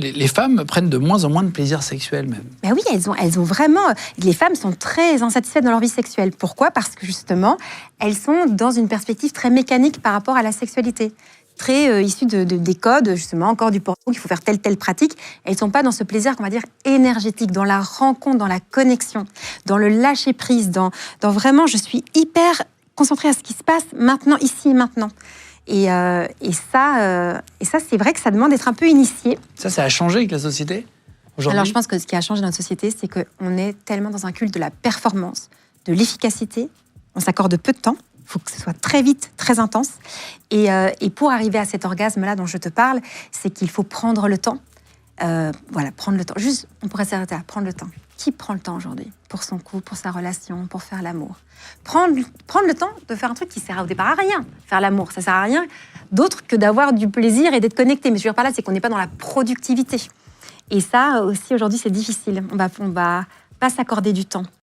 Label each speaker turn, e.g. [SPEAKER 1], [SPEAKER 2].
[SPEAKER 1] Les femmes prennent de moins en moins de plaisir sexuel même.
[SPEAKER 2] Ben oui, elles ont vraiment... Les femmes sont très insatisfaites dans leur vie sexuelle. Pourquoi ? Parce que justement, elles sont dans une perspective très mécanique par rapport à la sexualité. Très issues des codes, justement, encore du porno, qu'il faut faire telle pratique. Elles ne sont pas dans ce plaisir, qu'on va dire, énergétique, dans la rencontre, dans la connexion, dans le lâcher-prise, dans vraiment, je suis hyper concentrée à ce qui se passe maintenant, ici et maintenant. Et ça, c'est vrai que ça demande d'être un peu initié.
[SPEAKER 1] Ça a changé avec la société aujourd'hui ?
[SPEAKER 2] Alors, je pense que ce qui a changé dans notre société, c'est qu'on est tellement dans un culte de la performance, de l'efficacité. On s'accorde peu de temps. Il faut que ce soit très vite, très intense. Et pour arriver à cet orgasme-là dont je te parle, c'est qu'il faut prendre le temps. Prendre le temps. Juste, on pourrait s'arrêter à prendre le temps. Qui prend le temps aujourd'hui pour son couple, pour sa relation, pour faire l'amour ? Prendre le temps de faire un truc qui sert au départ à rien. Faire l'amour, ça sert à rien d'autre que d'avoir du plaisir et d'être connecté. Mais ce que je veux dire par là, c'est qu'on n'est pas dans la productivité. Et ça aussi, aujourd'hui, c'est difficile. On va pas s'accorder du temps.